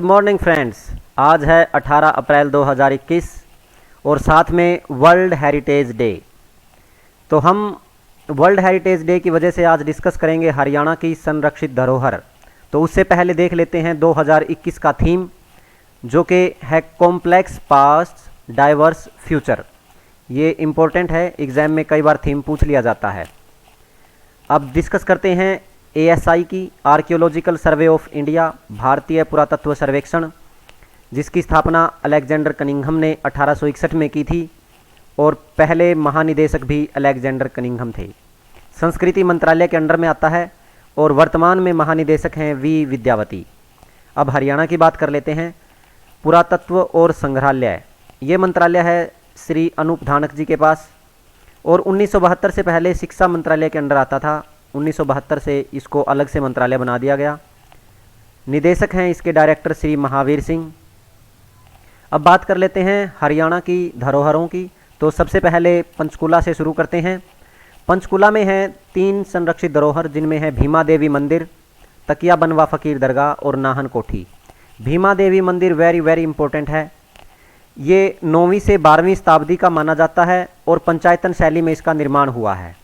Morning friends, आज है 18 अप्रैल 2021 और साथ में वर्ल्ड हेरिटेज डे। तो हम वर्ल्ड हेरिटेज डे की वजह से आज डिस्कस करेंगे हरियाणा की संरक्षित धरोहर। तो उससे पहले देख लेते हैं 2021 का थीम, जो कि है कॉम्प्लेक्स पास्ट डाइवर्स फ्यूचर। ये इम्पोर्टेंट है, एग्ज़ाम में कई बार थीम पूछ लिया जाता है। अब डिस्कस करते हैं ASI की, आर्कियोलॉजिकल सर्वे ऑफ इंडिया, भारतीय पुरातत्व सर्वेक्षण, जिसकी स्थापना अलेक्जेंडर कनिंघम ने 1861 में की थी और पहले महानिदेशक भी अलेक्जेंडर कनिंघम थे। संस्कृति मंत्रालय के अंडर में आता है और वर्तमान में महानिदेशक हैं V विद्यावती। अब हरियाणा की बात कर लेते हैं। पुरातत्व और संग्रहालय, ये मंत्रालय है श्री अनूप धानक जी के पास और 1972 से पहले शिक्षा मंत्रालय के अंडर आता था। 1972 से इसको अलग से मंत्रालय बना दिया गया। निदेशक हैं इसके डायरेक्टर श्री महावीर सिंह। अब बात कर लेते हैं हरियाणा की धरोहरों की। तो सबसे पहले पंचकुला से शुरू करते हैं। पंचकुला में हैं 3 संरक्षित धरोहर, जिनमें है भीमा देवी मंदिर, तकिया बनवा फ़कीर दरगाह और नाहन कोठी। भीमा देवी मंदिर वेरी इंपॉर्टेंट है। ये 9वीं से 12वीं शताब्दी का माना जाता है और पंचायतन शैली में इसका निर्माण हुआ है।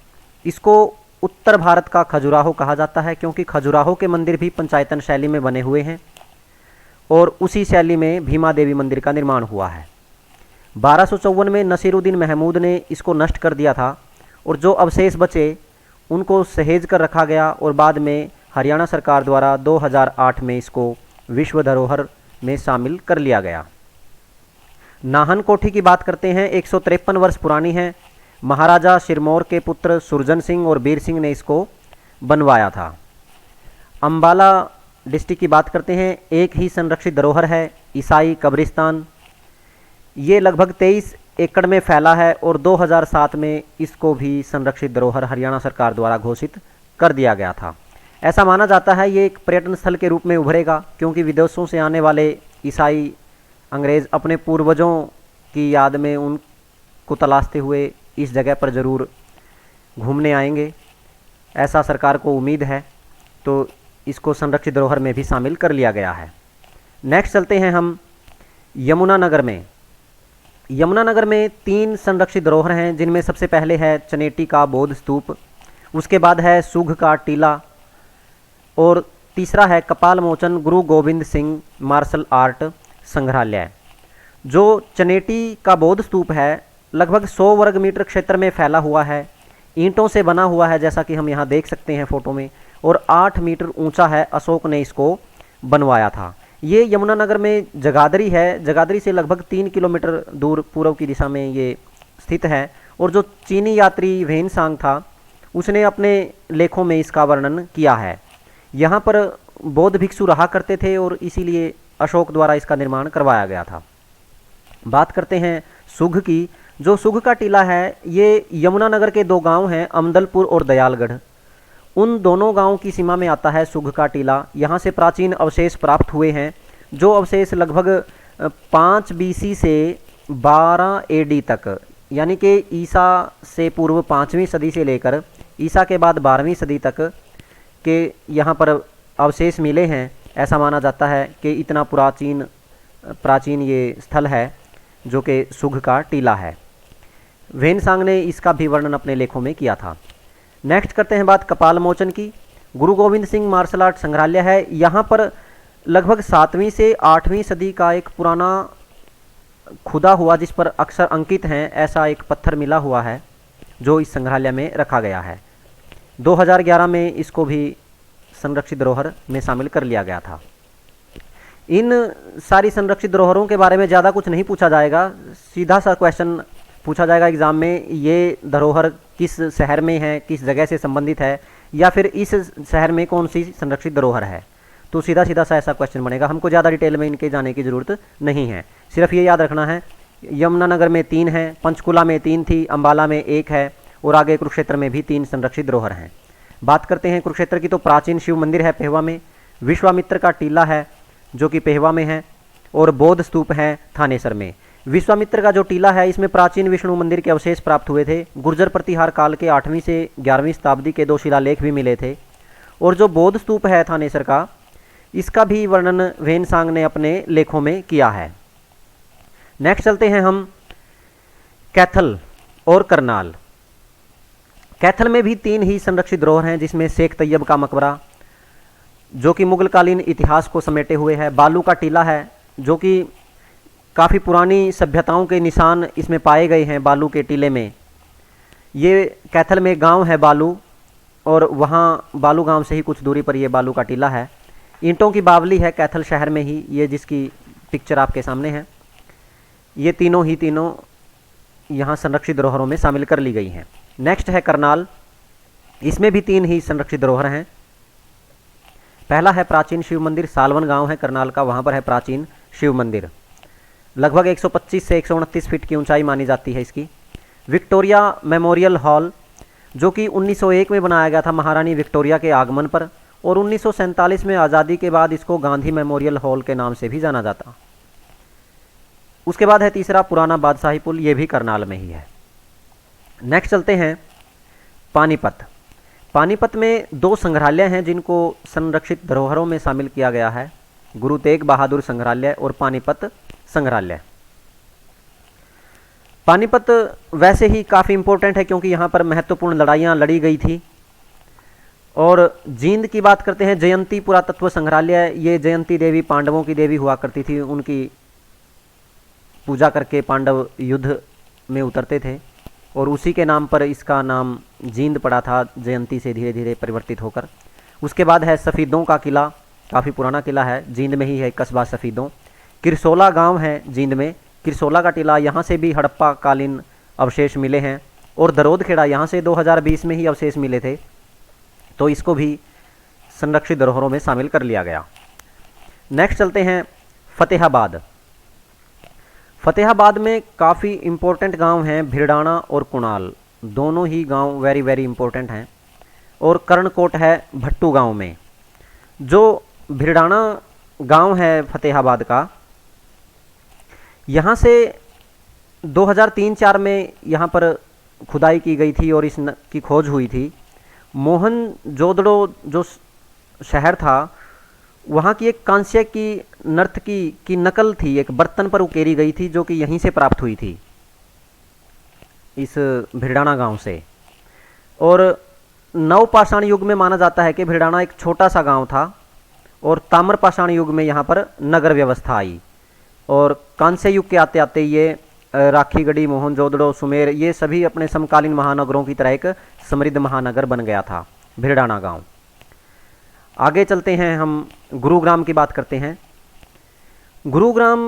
इसको उत्तर भारत का खजुराहो कहा जाता है, क्योंकि खजुराहो के मंदिर भी पंचायतन शैली में बने हुए हैं और उसी शैली में भीमा देवी मंदिर का निर्माण हुआ है। 1254 में नसीरुद्दीन महमूद ने इसको नष्ट कर दिया था और जो अवशेष बचे उनको सहेज कर रखा गया और बाद में हरियाणा सरकार द्वारा 2008 में इसको विश्व धरोहर में शामिल कर लिया गया। नाहन कोठी की बात करते हैं। 153 वर्ष पुरानी है। महाराजा सिरमौर के पुत्र सुरजन सिंह और बीर सिंह ने इसको बनवाया था। अंबाला डिस्ट्रिक्ट की बात करते हैं। एक ही संरक्षित धरोहर है, ईसाई कब्रिस्तान। ये लगभग 23 एकड़ में फैला है और 2007 में इसको भी संरक्षित धरोहर हरियाणा सरकार द्वारा घोषित कर दिया गया था। ऐसा माना जाता है ये एक पर्यटन स्थल के रूप में उभरेगा, क्योंकि विदेशों से आने वाले ईसाई अंग्रेज़ अपने पूर्वजों की याद में उनको तलाशते हुए इस जगह पर ज़रूर घूमने आएंगे, ऐसा सरकार को उम्मीद है। तो इसको संरक्षित धरोहर में भी शामिल कर लिया गया है। नेक्स्ट चलते हैं हम यमुनानगर में। यमुनानगर में 3 संरक्षित धरोहर हैं, जिनमें सबसे पहले है चनेटी का बौद्ध स्तूप, उसके बाद है सुघ का टीला और तीसरा है कपाल मोचन गुरु गोविंद सिंह मार्शल आर्ट संग्रहालय। जो चनेटी का बौद्ध स्तूप है लगभग 100 वर्ग मीटर क्षेत्र में फैला हुआ है, ईंटों से बना हुआ है, जैसा कि हम यहाँ देख सकते हैं फोटो में, और 8 मीटर ऊंचा है। अशोक ने इसको बनवाया था। ये यमुनानगर में जगाधरी है। जगाधरी से लगभग 3 किलोमीटर दूर पूर्व की दिशा में ये स्थित है। और जो चीनी यात्री वेनसांग था, उसने अपने लेखों में इसका वर्णन किया है। यहाँ पर बौद्ध भिक्षु रहा करते थे और इसीलिए अशोक द्वारा इसका निर्माण करवाया गया था। बात करते हैं सुघ की। जो सुघ का टीला है, ये यमुनानगर के 2 गांव हैं, अमदलपुर और दयालगढ़। उन दोनों गांवों की सीमा में आता है सुघ का टीला। यहाँ से प्राचीन अवशेष प्राप्त हुए हैं, जो अवशेष लगभग 5 BC से 12 AD तक, यानी कि ईसा से पूर्व 5वीं सदी से लेकर ईसा के बाद 12वीं सदी तक के यहाँ पर अवशेष मिले हैं। ऐसा माना जाता है कि इतना प्राचीन ये स्थल है, जो कि सुघ का टीला है। वेनसांग ने इसका भी वर्णन अपने लेखों में किया था। नेक्स्ट करते हैं बात कपाल मोचन की। गुरु गोविंद सिंह मार्शल आर्ट संग्रहालय है। यहाँ पर लगभग 7वीं से 8वीं सदी का एक पुराना खुदा हुआ, जिस पर अक्षर अंकित हैं, ऐसा एक पत्थर मिला हुआ है, जो इस संग्रहालय में रखा गया है। 2011 में इसको भी संरक्षित धरोहर में शामिल कर लिया गया था। इन सारी संरक्षित धरोहरों के बारे में ज़्यादा कुछ नहीं पूछा जाएगा, सीधा सा क्वेश्चन पूछा जाएगा एग्ज़ाम में, ये धरोहर किस शहर में है, किस जगह से संबंधित है, या फिर इस शहर में कौन सी संरक्षित धरोहर है। तो सीधा सा ऐसा क्वेश्चन बनेगा। हमको ज़्यादा डिटेल में इनके जाने की ज़रूरत नहीं है, सिर्फ ये याद रखना है यमुनानगर में 3 है, पंचकुला में 3 थी, अंबाला में 1 है और आगे कुरुक्षेत्र में भी 3 संरक्षित धरोहर हैं। बात करते हैं कुरुक्षेत्र की। तो प्राचीन शिव मंदिर है पेहवा में, विश्वामित्र का टीला है जो कि पेहवा में है, और बौद्ध स्तूप है थानेसर में। विश्वामित्र का जो टीला है, इसमें प्राचीन विष्णु मंदिर के अवशेष प्राप्त हुए थे। गुर्जर प्रतिहार काल के 8वीं से 11वीं शताब्दी के 2 शिलालेख भी मिले थे। और जो बौद्ध स्तूप है थानेसर का, इसका भी वर्णन वेनसांग ने अपने लेखों में किया है। नेक्स्ट चलते हैं हम कैथल और करनाल। कैथल में भी 3 ही संरक्षित धरोहर हैं, जिसमें शेख तैयब का मकबरा जो कि मुगलकालीन इतिहास को समेटे हुए है, बालू का टीला है जो कि काफ़ी पुरानी सभ्यताओं के निशान इसमें पाए गए हैं बालू के टीले में। ये कैथल में गांव है बालू, और वहाँ बालू गांव से ही कुछ दूरी पर ये बालू का टीला है। ईंटों की बावली है कैथल शहर में ही, ये जिसकी पिक्चर आपके सामने है। ये तीनों यहाँ संरक्षित धरोहरों में शामिल कर ली गई हैं। नेक्स्ट है करनाल। इसमें भी 3 ही संरक्षित धरोहर हैं। पहला है प्राचीन शिव मंदिर, सालवन गांव है करनाल का, वहाँ पर है प्राचीन शिव मंदिर। लगभग 125 से 129 फीट की ऊंचाई मानी जाती है इसकी। विक्टोरिया मेमोरियल हॉल जो कि 1901 में बनाया गया था महारानी विक्टोरिया के आगमन पर, और 1947 में आज़ादी के बाद इसको गांधी मेमोरियल हॉल के नाम से भी जाना जाता। उसके बाद है तीसरा पुराना बादशाही पुल, ये भी करनाल में ही है। नेक्स्ट चलते हैं पानीपत। पानीपत में 2 संग्रहालय हैं जिनको संरक्षित धरोहरों में शामिल किया गया है, गुरु तेग बहादुर संग्रहालय और पानीपत संग्रहालय। पानीपत वैसे ही काफ़ी इम्पोर्टेंट है क्योंकि यहाँ पर महत्वपूर्ण लड़ाइयाँ लड़ी गई थी। और जींद की बात करते हैं, जयंती पुरातत्व संग्रहालय। ये जयंती देवी पांडवों की देवी हुआ करती थी, उनकी पूजा करके पांडव युद्ध में उतरते थे, और उसी के नाम पर इसका नाम जींद पड़ा था, जयंती से धीरे धीरे परिवर्तित होकर। उसके बाद है सफ़ीदों का किला, काफ़ी पुराना किला है, जींद में ही है कस्बा सफ़ीदों। किरसोला गांव है जींद में, किरसोला का टीला, यहाँ से भी हड़प्पा कालीन अवशेष मिले हैं। और दरोद खेड़ा, यहाँ से 2020 में ही अवशेष मिले थे, तो इसको भी संरक्षित धरोहरों में शामिल कर लिया गया। नेक्स्ट चलते हैं फतेहाबाद। फतेहाबाद में काफ़ी इम्पोर्टेंट गांव हैं, भिड़ाना और कुणाल, दोनों ही गांव वेरी वेरी इम्पोर्टेंट हैं। और कर्णकोट है भट्टू गांव में। जो भिड़ाना गांव है फतेहाबाद का, यहाँ से 2003-04 में यहाँ पर खुदाई की गई थी और की खोज हुई थी। मोहनजोदड़ो जो शहर था, वहाँ की एक कांस्य की नर्तकी की नकल थी, एक बर्तन पर उकेरी गई थी जो कि यहीं से प्राप्त हुई थी, इस भिड़ाना गांव से। और नवपाषाण युग में माना जाता है कि भिड़ाना एक छोटा सा गांव था, और ताम्रपाषाण युग में यहाँ पर नगर व्यवस्था आई, और कांस्य युग के आते आते ये राखीगढ़ी, मोहनजोदड़ो, सुमेर, ये सभी अपने समकालीन महानगरों की तरह एक समृद्ध महानगर बन गया था भिड़ाना गांव। आगे चलते हैं, हम गुरुग्राम की बात करते हैं। गुरुग्राम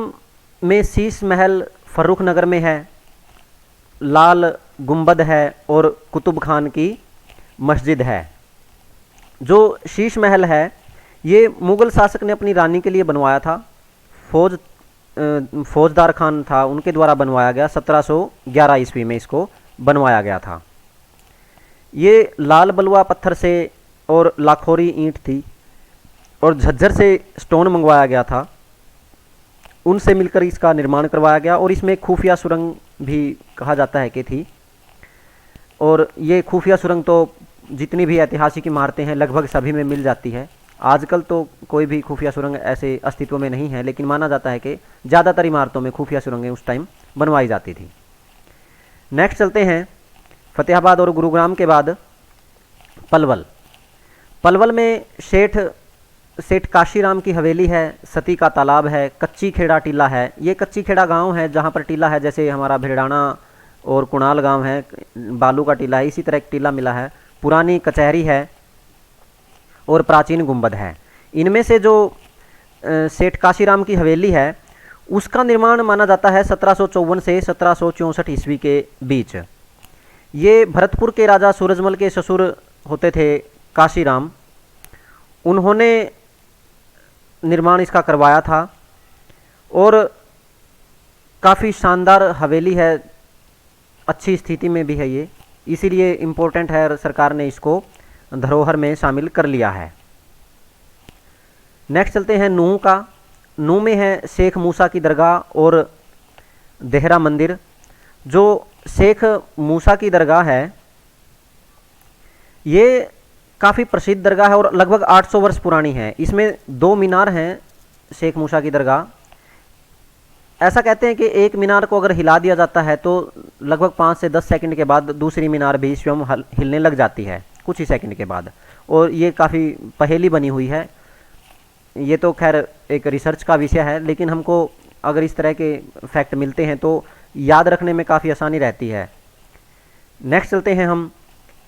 में शीश महल फर्रुख नगर में है, लाल गुंबद है और कुतुब खान की मस्जिद है। जो शीश महल है ये मुग़ल शासक ने अपनी रानी के लिए बनवाया था, फौजदार खान था, उनके द्वारा बनवाया गया। 1711 ईस्वी में इसको बनवाया गया था। ये लाल बलुआ पत्थर से और लाखोरी ईंट थी, और झज्जर से स्टोन मंगवाया गया था, उनसे मिलकर इसका निर्माण करवाया गया। और इसमें खुफिया सुरंग भी कहा जाता है कि थी। और ये खुफिया सुरंग तो जितनी भी ऐतिहासिक इमारतें हैं लगभग सभी में मिल जाती है। आजकल तो कोई भी खुफिया सुरंग ऐसे अस्तित्व में नहीं है, लेकिन माना जाता है कि ज़्यादातर इमारतों में खुफिया सुरंगें उस टाइम बनवाई जाती थी। नेक्स्ट चलते हैं फतेहाबाद और गुरुग्राम के बाद पलवल। पलवल में सेठ काशीराम की हवेली है, सती का तालाब है, कच्ची खेड़ा टीला है। ये कच्ची खेड़ा गांव है जहां पर टीला है, जैसे हमारा भिड़ाना और कुणाल गांव है, बालू का टीला है, इसी तरह एक टीला मिला है। पुरानी कचहरी है और प्राचीन गुंबद है। इनमें से जो सेठ काशीराम की हवेली है उसका निर्माण माना जाता है 1754 से 1764 ईस्वी के बीच। ये भरतपुर के राजा सूरजमल के ससुर होते थे काशीराम, उन्होंने निर्माण इसका करवाया था। और काफ़ी शानदार हवेली है, अच्छी स्थिति में भी है ये, इसीलिए इम्पोर्टेंट है, सरकार ने इसको धरोहर में शामिल कर लिया है। नेक्स्ट चलते हैं नूह का। नूह में है शेख मूसा की दरगाह और देहरा मंदिर। जो शेख मूसा की दरगाह है ये काफ़ी प्रसिद्ध दरगाह है और लगभग 800 वर्ष पुरानी है। इसमें 2 मीनार हैं शेख मूसा की दरगाह। ऐसा कहते हैं कि एक मीनार को अगर हिला दिया जाता है तो लगभग 5 से 10 सेकंड के बाद दूसरी मीनार भी स्वयं हिलने लग जाती है कुछ ही सेकंड के बाद। और ये काफ़ी पहेली बनी हुई है। ये तो खैर एक रिसर्च का विषय है, लेकिन हमको अगर इस तरह के फैक्ट मिलते हैं तो याद रखने में काफ़ी आसानी रहती है। नेक्स्ट चलते हैं हम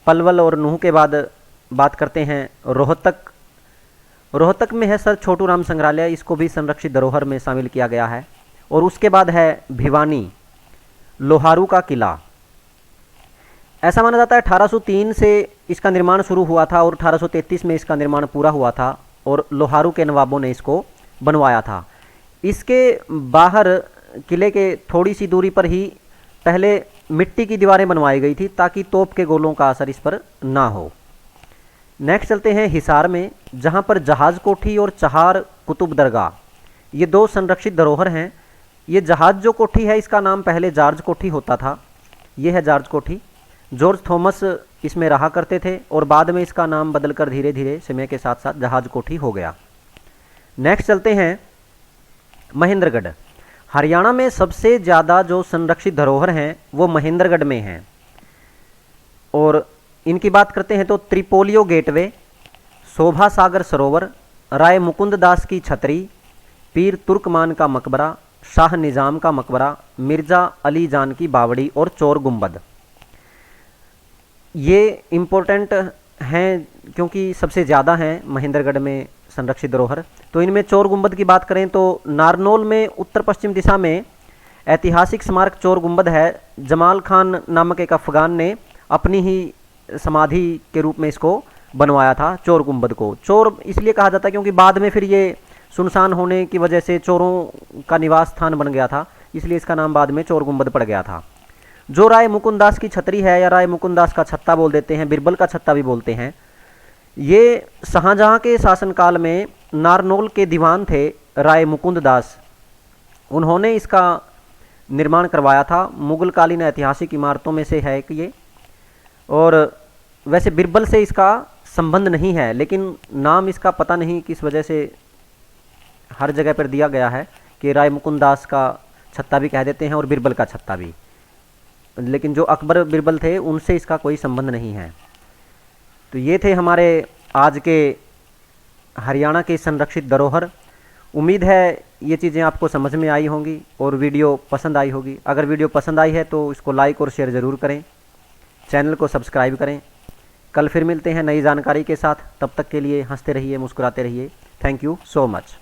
पलवल और नूह के बाद बात करते हैं रोहतक। रोहतक में है सर छोटू राम संग्रहालय, इसको भी संरक्षित धरोहर में शामिल किया गया है। और उसके बाद है भिवानी, लोहारू का किला। ऐसा माना जाता है 1803 से इसका निर्माण शुरू हुआ था और 1833 में इसका निर्माण पूरा हुआ था और लोहारू के नवाबों ने इसको बनवाया था। इसके बाहर किले के थोड़ी सी दूरी पर ही पहले मिट्टी की दीवारें बनवाई गई थी ताकि तोप के गोलों का असर इस पर ना हो। नेक्स्ट चलते हैं हिसार में, जहां पर जहाज कोठी और चहार कुतुब दरगाह, ये 2 संरक्षित धरोहर हैं। ये जहाज जो कोठी है इसका नाम पहले जॉर्ज कोठी होता था। ये है जॉर्ज कोठी। जॉर्ज थॉमस इसमें रहा करते थे और बाद में इसका नाम बदलकर धीरे धीरे समय के साथ साथ जहाज कोठी हो गया। नेक्स्ट चलते हैं महेंद्रगढ़। हरियाणा में सबसे ज़्यादा जो संरक्षित धरोहर हैं वो महेंद्रगढ़ में हैं। और इनकी बात करते हैं तो त्रिपोलियो गेटवे, शोभा सागर सरोवर, राय मुकुंद दास की छतरी, पीर तुर्कमान का मकबरा, शाह निज़ाम का मकबरा, मिर्ज़ा अली जान की बावड़ी और चोर गुंबद। ये इम्पोर्टेंट हैं क्योंकि सबसे ज़्यादा हैं महेंद्रगढ़ में संरक्षित धरोहर। तो इनमें चोर गुंबद की बात करें तो नारनौल में उत्तर पश्चिम दिशा में ऐतिहासिक स्मारक चोर गुंबद है। जमाल खान नामक एक अफगान ने अपनी ही समाधि के रूप में इसको बनवाया था चोर गुंबद को। चोर इसलिए कहा जाता है क्योंकि बाद में फिर ये सुनसान होने की वजह से चोरों का निवास स्थान बन गया था, इसलिए इसका नाम बाद में चोर गुंबद पड़ गया था। जो राय मुकुंदास की छतरी है या राय मुकुंदास का छत्ता बोल देते हैं, बिरबल का छत्ता भी बोलते हैं, ये शाहजहां के शासनकाल में नारनौल के दीवान थे राय मुकुंद दास, उन्होंने इसका निर्माण करवाया था। मुगलकालीन ऐतिहासिक इमारतों में से है कि ये, और वैसे बिरबल से इसका संबंध नहीं है, लेकिन नाम इसका पता नहीं किस वजह से हर जगह पर दिया गया है कि राय मुकुंद दास का छत्ता भी कह देते हैं और बिरबल का छत्ता भी, लेकिन जो अकबर बिरबल थे उनसे इसका कोई संबंध नहीं है। तो ये थे हमारे आज के हरियाणा के संरक्षित धरोहर। उम्मीद है ये चीज़ें आपको समझ में आई होंगी और वीडियो पसंद आई होगी। अगर वीडियो पसंद आई है तो इसको लाइक और शेयर ज़रूर करें, चैनल को सब्सक्राइब करें। कल फिर मिलते हैं नई जानकारी के साथ, तब तक के लिए हंसते रहिए, मुस्कुराते रहिए। Thank you so much.